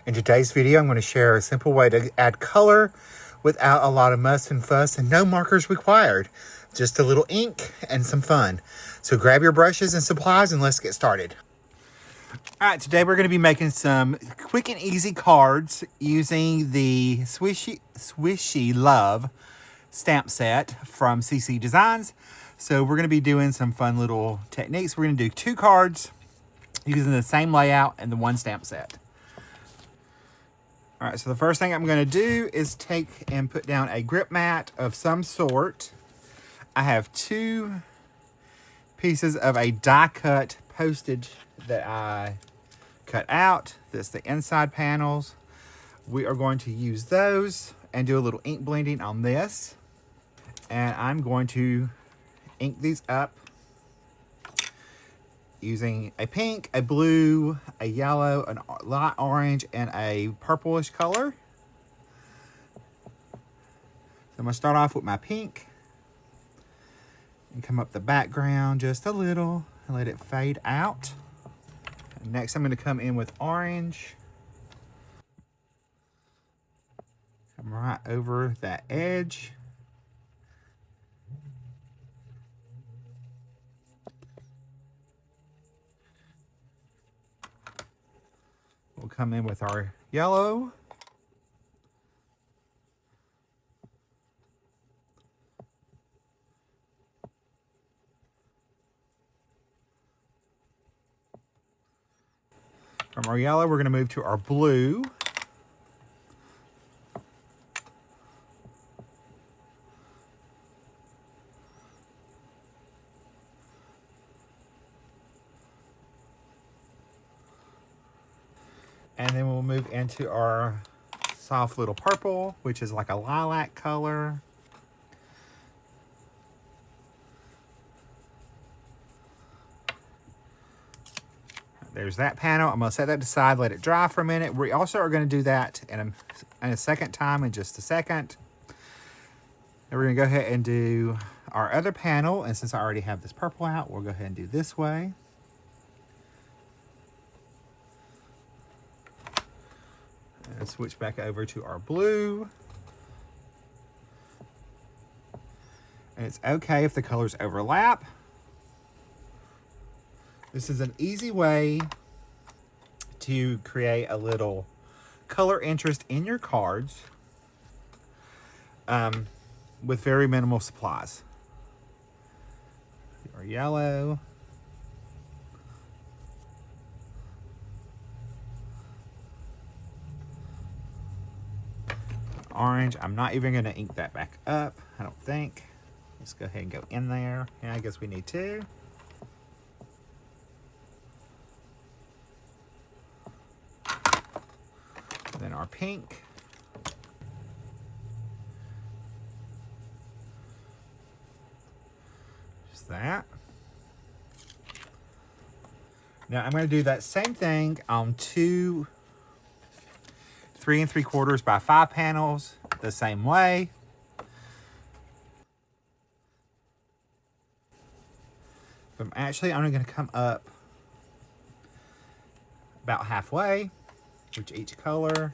In today's video, I'm going to share a simple way to add color without a lot of muss and fuss and no markers required. Just a little ink and some fun. So grab your brushes and supplies and let's get started. All right, today we're going to be making some quick and easy cards using the Swissie Love Stamp Set from CC Designs. So we're going to be doing some fun little techniques. We're going to do 2 cards using the same layout and the 1 stamp set. All right, so the first thing I'm going to do is take and put down a grip mat of some sort. I have 2 pieces of a die cut postage that I cut out. That's the inside panels. We are going to use those and do a little ink blending on this. And I'm going to ink these up using a pink, a blue, a yellow, a light orange, and a purplish color. So I'm going to start off with my pink and come up the background just a little and let it fade out. And next I'm going to come in with orange. Come right over that edge. We'll come in with our yellow. From our yellow, we're going to move to our blue. And then we'll move into our soft little purple, which is like a lilac color. There's that panel. I'm going to set that aside, let it dry for a minute. We also are going to do that in a second time in just a second. And we're going to go ahead and do our other panel. And since I already have this purple out, we'll go ahead and do this way. And switch back over to our blue. And it's okay if the colors overlap. This is an easy way to create a little color interest in your cards with very minimal supplies. Our yellow. Orange. I'm not even going to ink that back up, I don't think. Let's go ahead and go in there. Yeah, I guess we need to. Then our pink. Just that. Now I'm going to do that same thing on 2 3 3/4 by 5 panels the same way. But I'm only going to come up about halfway with each color.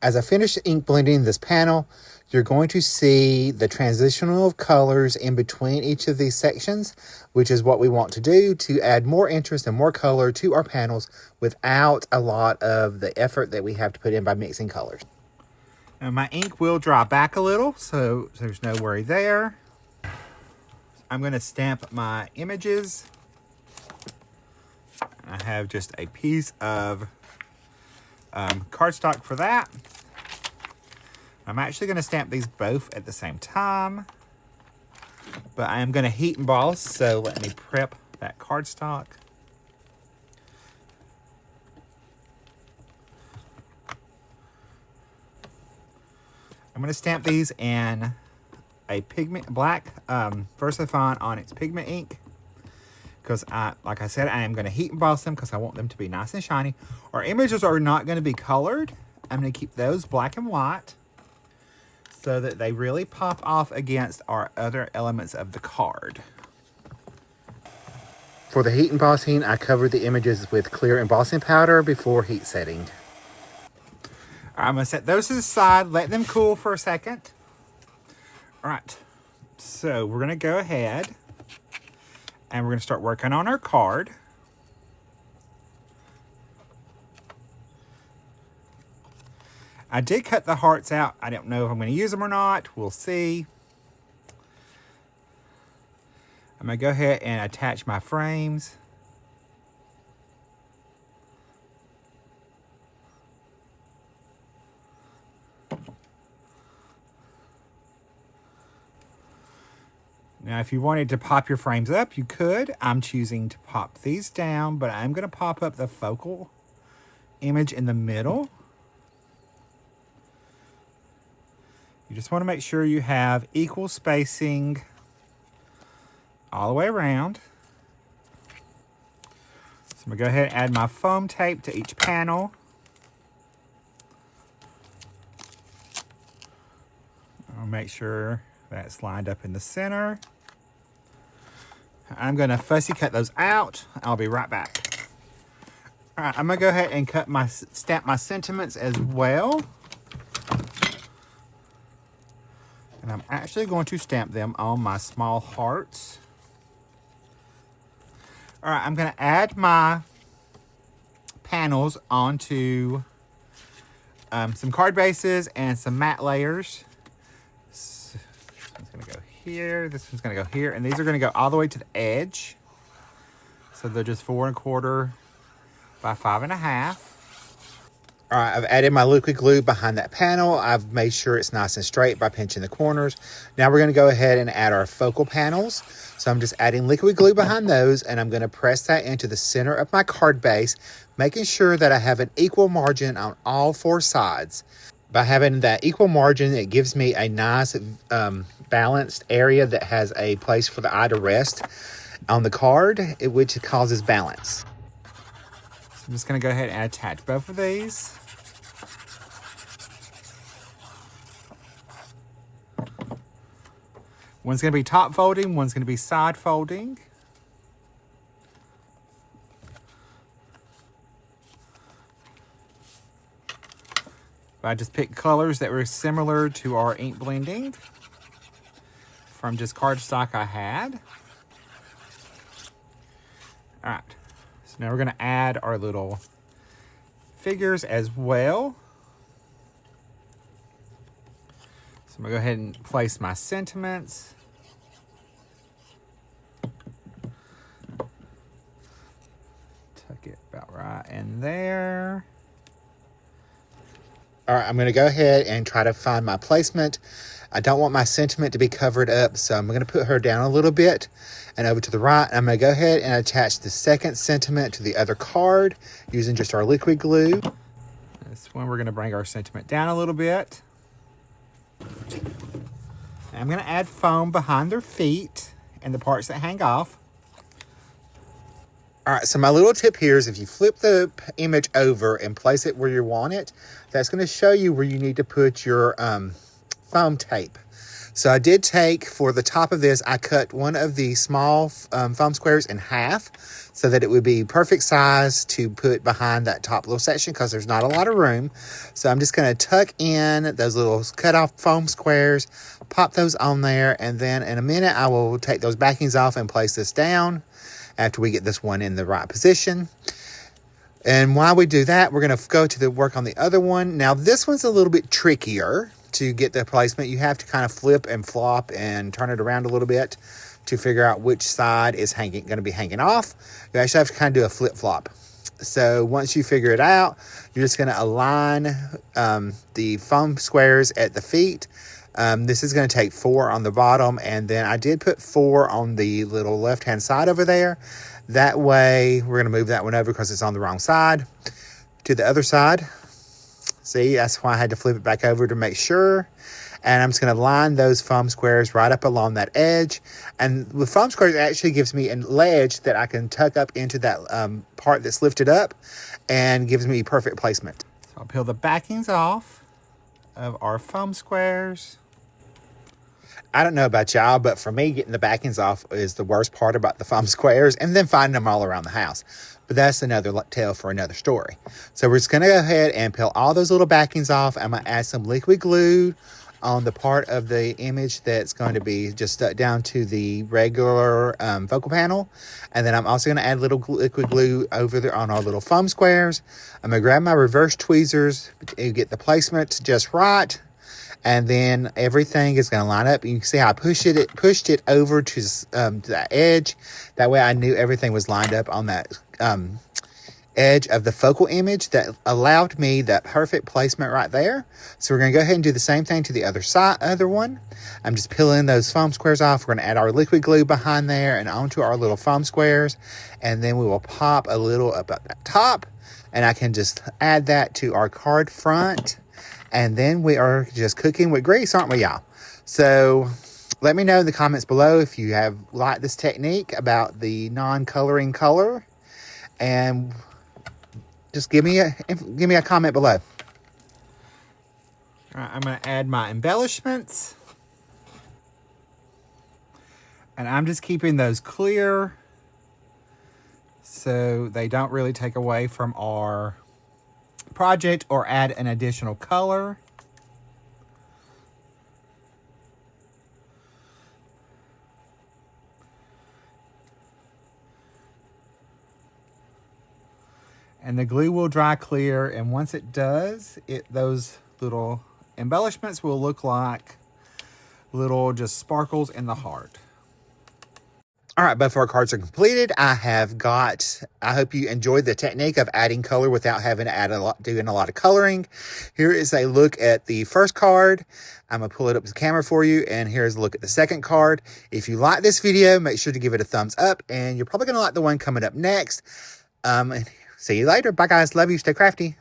As I finish ink blending this panel, you're going to see the transitional of colors in between each of these sections, which is what we want to do to add more interest and more color to our panels without a lot of the effort that we have to put in by mixing colors. Now my ink will dry back a little, so there's no worry there. I'm going to stamp my images. I have just a piece of cardstock for that. I'm actually going to stamp these both at the same time, but I am going to heat emboss, so let me prep that cardstock. I'm going to stamp these in a black VersaFine Onyx pigment ink, because like I said, I am going to heat emboss them because I want them to be nice and shiny. Our images are not going to be colored. I'm going to keep those black and white so that they really pop off against our other elements of the card. For the heat embossing, I covered the images with clear embossing powder before heat setting. All right, I'm gonna set those to the side, let them cool for a second. All right, so we're gonna go ahead and we're gonna start working on our card. I did cut the hearts out. I don't know if I'm gonna use them or not. We'll see. I'm gonna go ahead and attach my frames. Now, if you wanted to pop your frames up, you could. I'm choosing to pop these down, but I'm gonna pop up the focal image in the middle. You just wanna make sure you have equal spacing all the way around. So I'm gonna go ahead and add my foam tape to each panel. I'll make sure that's lined up in the center. I'm gonna fussy cut those out. I'll be right back. All right, I'm gonna go ahead and stamp my sentiments as well. And I'm actually going to stamp them on my small hearts. All right, I'm gonna add my panels onto some card bases and some matte layers. This one's gonna go here, this one's gonna go here, and these are gonna go all the way to the edge. So they're just 4 1/4 by 5 1/2. All right, I've added my liquid glue behind that panel. I've made sure it's nice and straight by pinching the corners. Now we're gonna go ahead and add our focal panels. So I'm just adding liquid glue behind those, and I'm gonna press that into the center of my card base, making sure that I have an equal margin on all 4 sides. By having that equal margin, it gives me a nice balanced area that has a place for the eye to rest on the card, which causes balance. So I'm just gonna go ahead and attach both of these. One's gonna be top folding, one's gonna be side folding. I just picked colors that were similar to our ink blending from just cardstock I had. All right, so now we're gonna add our little figures as well. So I'm gonna go ahead and place my sentiments. Tuck it about right in there. All right, I'm gonna go ahead and try to find my placement. I don't want my sentiment to be covered up, so I'm gonna put her down a little bit and over to the right. I'm gonna go ahead and attach the second sentiment to the other card using just our liquid glue. This one, we're gonna bring our sentiment down a little bit. I'm gonna add foam behind their feet and the parts that hang off. All right, so my little tip here is if you flip the image over and place it where you want it, that's gonna show you where you need to put your foam tape. So I did take, for the top of this, I cut one of the small foam squares in half so that it would be perfect size to put behind that top little section because there's not a lot of room. So I'm just gonna tuck in those little cut off foam squares, pop those on there, and then in a minute I will take those backings off and place this down after we get this one in the right position. And while we do that, we're gonna go to the work on the other one. Now this one's a little bit trickier to get the placement. You have to kind of flip and flop and turn it around a little bit to figure out which side is gonna be hanging off. You actually have to kind of do a flip flop. So once you figure it out, you're just gonna align the foam squares at the feet. This is gonna take 4 on the bottom, and then I did put 4 on the little left-hand side over there. That way, we're gonna move that one over because it's on the wrong side. To the other side. See, that's why I had to flip it back over to make sure. And I'm just gonna line those foam squares right up along that edge. And the foam squares actually gives me a ledge that I can tuck up into that part that's lifted up and gives me perfect placement. So I'll peel the backings off of our foam squares. I don't know about y'all, but for me, getting the backings off is the worst part about the foam squares, and then finding them all around the house. But that's another tale for another story. So we're just going to go ahead and peel all those little backings off. I'm going to add some liquid glue on the part of the image that's going to be just stuck down to the regular focal panel. And then I'm also going to add little liquid glue over there on our little foam squares. I'm going to grab my reverse tweezers to get the placement just right. And then everything is going to line up. You can see how I pushed it over to that edge. That way I knew everything was lined up on that edge of the focal image. That allowed me that perfect placement right there. So we're going to go ahead and do the same thing to the other one. I'm just peeling those foam squares off. We're going to add our liquid glue behind there and onto our little foam squares. And then we will pop a little up at that top. And I can just add that to our card front. And then we are just cooking with grease, aren't we, y'all? So let me know in the comments below if you have liked this technique about the non-coloring color. And just give me a comment below. All right, I'm going to add my embellishments. And I'm just keeping those clear so they don't really take away from our project or add an additional color. And the glue will dry clear, and once it does, those little embellishments will look like little just sparkles in the heart. All right, both of our cards are completed. I hope you enjoyed the technique of adding color without having to doing a lot of coloring. Here is a look at the first card. I'm going to pull it up to the camera for you, and here's a look at the second card. If you like this video, make sure to give it a thumbs up, and you're probably going to like the one coming up next. See you later. Bye, guys. Love you. Stay crafty.